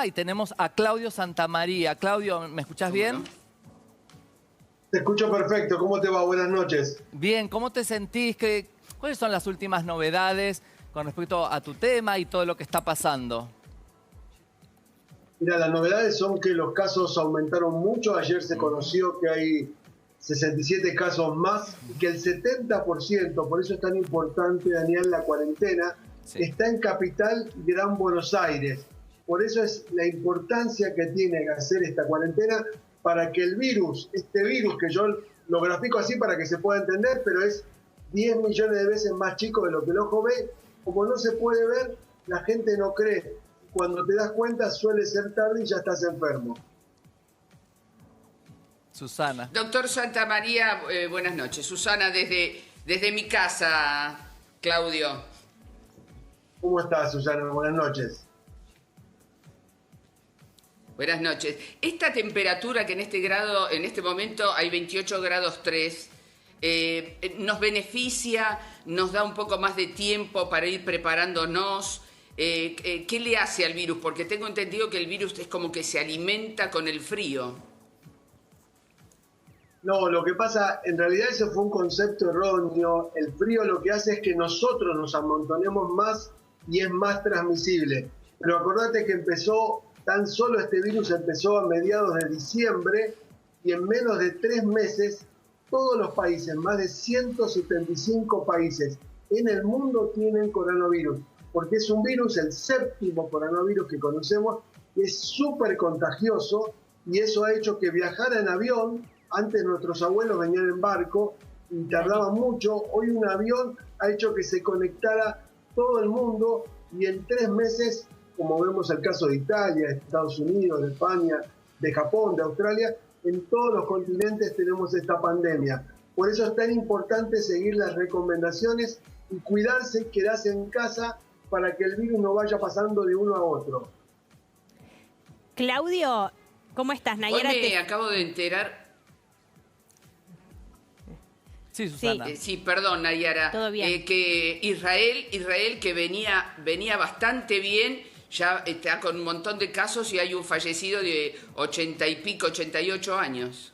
y tenemos a Claudio Santamaría. Claudio, ¿me escuchás bien? Te escucho perfecto. ¿Cómo te va? Buenas noches. Bien, ¿cómo te sentís? ¿Cuáles son las últimas novedades con respecto a tu tema y todo lo que está pasando? Mira, las novedades son que los casos aumentaron mucho. Ayer se conoció que hay 67 casos más y que el 70%, por eso es tan importante, Daniel, la cuarentena, está en Capital Gran Buenos Aires. Por eso es la importancia que tiene hacer esta cuarentena para que el virus, este virus que yo lo grafico así para que se pueda entender, pero es 10 millones de veces más chico de lo que el ojo ve, como no se puede ver, la gente no cree. Cuando te das cuenta suele ser tarde y ya estás enfermo. Susana. Doctor Santamaría, buenas noches. Susana, desde mi casa, Claudio. ¿Cómo estás, Susana? Buenas noches. Buenas noches. Esta temperatura que en este momento hay 28 grados 3, nos beneficia, nos da un poco más de tiempo para ir preparándonos. ¿Qué le hace al virus? Porque tengo entendido que el virus es como que se alimenta con el frío. No, lo que pasa, en realidad ese fue un concepto erróneo. El frío lo que hace es que nosotros nos amontonemos más y es más transmisible. Pero acordate que tan solo este virus empezó a mediados de diciembre y en menos de 3 meses todos los países, más de 175 países en el mundo tienen coronavirus. Porque es un virus, el 7º coronavirus que conocemos, y es súper contagioso y eso ha hecho que viajar en avión, antes nuestros abuelos venían en barco y tardaban mucho, hoy un avión ha hecho que se conectara todo el mundo y en 3 meses, como vemos el caso de Italia, de Estados Unidos, de España, de Japón, de Australia, en todos los continentes tenemos esta pandemia. Por eso es tan importante seguir las recomendaciones y cuidarse, quedarse en casa para que el virus no vaya pasando de uno a otro. Claudio, ¿cómo estás? Nayara, Hoy me acabo de enterar. Sí, Susana. Sí, perdón, Nayara. Todo bien. Que Israel que venía bastante bien, ya está con un montón de casos y hay un fallecido de 80 y pico, 88 años.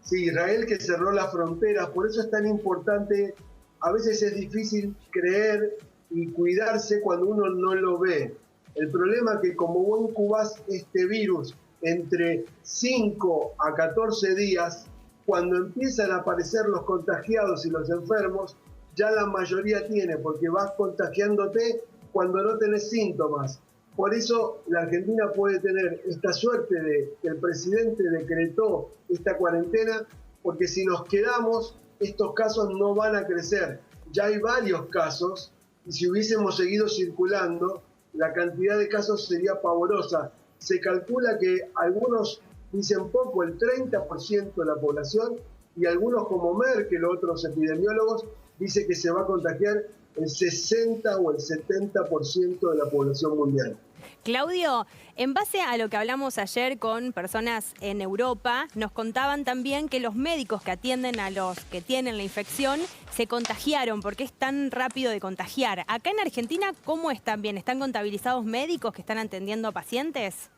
Sí, Israel que cerró las fronteras, por eso es tan importante. A veces es difícil creer y cuidarse cuando uno no lo ve. El problema es que como vos incubás este virus entre 5 a 14 días, cuando empiezan a aparecer los contagiados y los enfermos, ya la mayoría tiene, porque vas contagiándote cuando no tenés síntomas. Por eso la Argentina puede tener esta suerte de que el presidente decretó esta cuarentena, porque si nos quedamos, estos casos no van a crecer. Ya hay varios casos y si hubiésemos seguido circulando, la cantidad de casos sería pavorosa. Se calcula que algunos dicen poco, el 30% de la población, y algunos como Merkel, otros epidemiólogos, dice que se va a contagiar el 60 o el 70% de la población mundial. Claudio, en base a lo que hablamos ayer con personas en Europa, nos contaban también que los médicos que atienden a los que tienen la infección se contagiaron porque es tan rápido de contagiar. Acá en Argentina, ¿cómo están bien? ¿Están contabilizados médicos que están atendiendo a pacientes?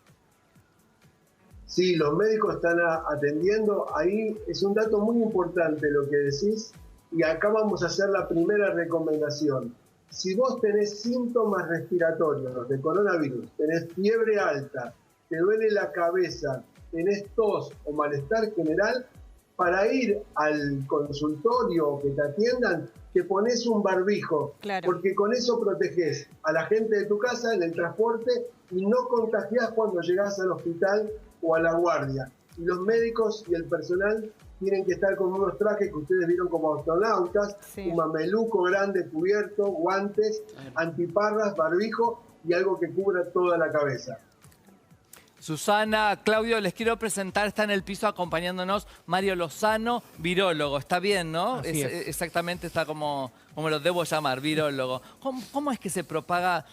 Sí, los médicos están atendiendo. Ahí es un dato muy importante lo que decís y acá vamos a hacer la primera recomendación. Si vos tenés síntomas respiratorios de coronavirus, tenés fiebre alta, te duele la cabeza, tenés tos o malestar general, para ir al consultorio o que te atiendan, te pones un barbijo, claro, porque con eso protegés a la gente de tu casa en el transporte y no contagiás cuando llegás al hospital o a la guardia. Y los médicos y el personal tienen que estar con unos trajes que ustedes vieron como astronautas, sí, un mameluco grande cubierto, guantes, antiparras, barbijo y algo que cubra toda la cabeza. Susana, Claudio, les quiero presentar, está en el piso acompañándonos Mario Lozano, virólogo. Está bien, ¿no? Así es. Exactamente, está como lo debo llamar, virólogo. ¿Cómo es que se propaga,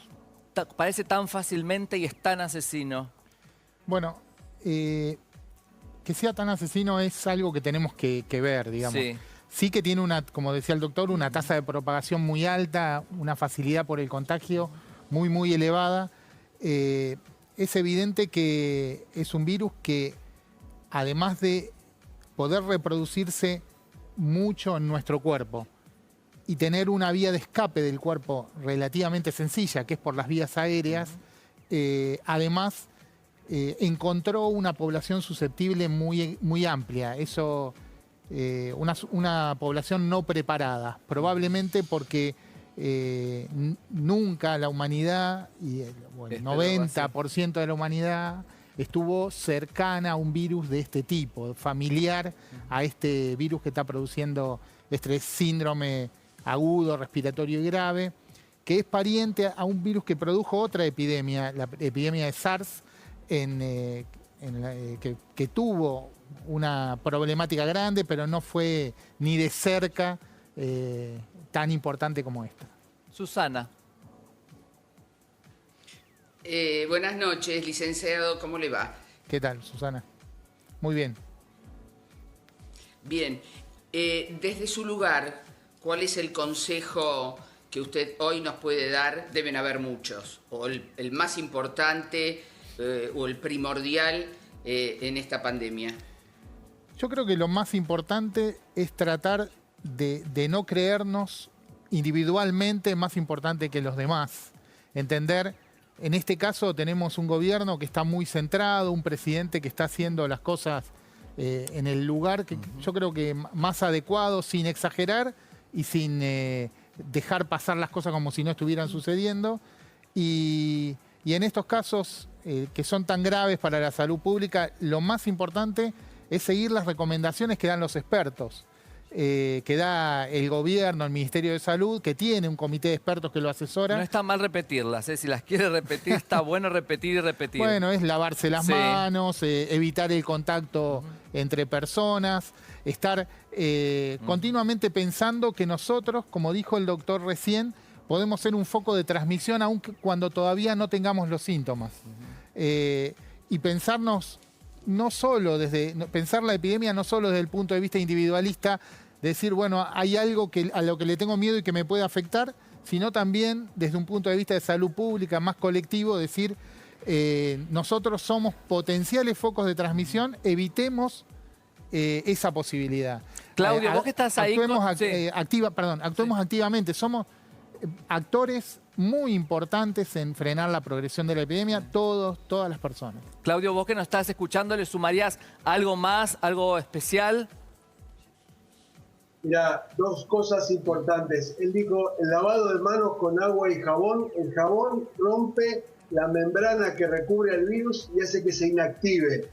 parece tan fácilmente y es tan asesino? Bueno, que sea tan asesino es algo que tenemos que ver, digamos. Sí. Sí que tiene como decía el doctor, una tasa de propagación muy alta, una facilidad por el contagio muy, muy elevada. Es evidente que es un virus que, además de poder reproducirse mucho en nuestro cuerpo y tener una vía de escape del cuerpo relativamente sencilla, que es por las vías aéreas, además encontró una población susceptible muy, muy amplia. Eso, una población no preparada, probablemente porque nunca la humanidad, y el 90% de la humanidad, estuvo cercana a un virus de este tipo, familiar a este virus que está produciendo este síndrome agudo, respiratorio y grave, que es pariente a un virus que produjo otra epidemia, la epidemia de SARS, que tuvo una problemática grande, pero no fue ni de cerca tan importante como esta. Susana. Buenas noches, licenciado, ¿cómo le va? ¿Qué tal, Susana? Muy bien. Bien, desde su lugar, ¿cuál es el consejo que usted hoy nos puede dar? Deben haber muchos, o el más importante o el primordial en esta pandemia. Yo creo que lo más importante es tratar de no creernos individualmente más importante que los demás. Entender, en este caso tenemos un gobierno que está muy centrado, un presidente que está haciendo las cosas en el lugar que yo creo que más adecuado, sin exagerar y sin dejar pasar las cosas como si no estuvieran sucediendo. Y en estos casos que son tan graves para la salud pública, lo más importante es seguir las recomendaciones que dan los expertos, que da el gobierno, el Ministerio de Salud, que tiene un comité de expertos que lo asesora. No está mal repetirlas, si las quiere repetir, está bueno repetir y repetir. Bueno, es lavarse las manos, evitar el contacto entre personas, estar continuamente pensando que nosotros, como dijo el doctor recién, podemos ser un foco de transmisión aun cuando todavía no tengamos los síntomas. Y pensarnos no solo pensar la epidemia no solo desde el punto de vista individualista, decir, bueno, hay algo a lo que le tengo miedo y que me puede afectar, sino también desde un punto de vista de salud pública más colectivo, decir, nosotros somos potenciales focos de transmisión, evitemos esa posibilidad. Claudio, vos que estás ahí... Actuemos activamente, somos actores muy importantes en frenar la progresión de la epidemia, todas las personas. Claudio, vos que nos estás escuchando, ¿le sumarías algo más, algo especial? Mira, dos cosas importantes. Él dijo, el lavado de manos con agua y jabón. El jabón rompe la membrana que recubre al virus y hace que se inactive.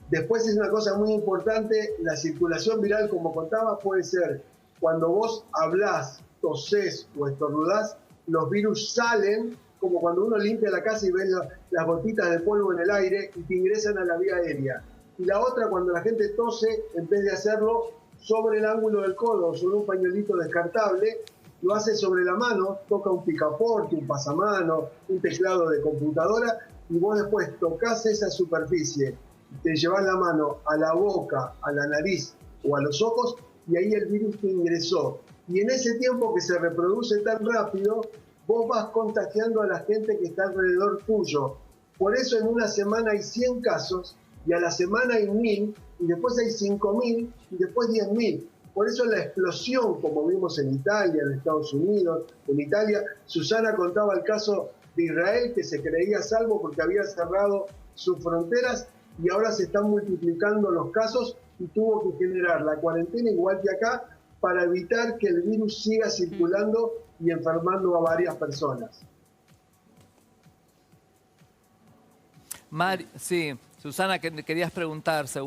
Después es una cosa muy importante, la circulación viral, como contaba, puede ser cuando vos hablás, tosés o estornudás, los virus salen, como cuando uno limpia la casa y ves las gotitas de polvo en el aire y te ingresan a la vía aérea. Y la otra, cuando la gente tose, en vez de hacerlo sobre el ángulo del codo o sobre un pañuelito descartable, lo hace sobre la mano, toca un picaporte, un pasamano, un teclado de computadora y vos después tocas esa superficie, te llevas la mano a la boca, a la nariz o a los ojos y ahí el virus te ingresó. Y en ese tiempo que se reproduce tan rápido, vos vas contagiando a la gente que está alrededor tuyo. Por eso en una semana hay 100 casos, y a la semana hay 1000, y después hay 5000, y después 10.000. Por eso la explosión, como vimos en Italia, en Estados Unidos, en Italia, Susana contaba el caso de Israel, que se creía salvo porque había cerrado sus fronteras, y ahora se están multiplicando los casos, y tuvo que generar la cuarentena igual que acá, para evitar que el virus siga circulando y enfermando a varias personas. Sí, Susana, querías preguntar, seguro.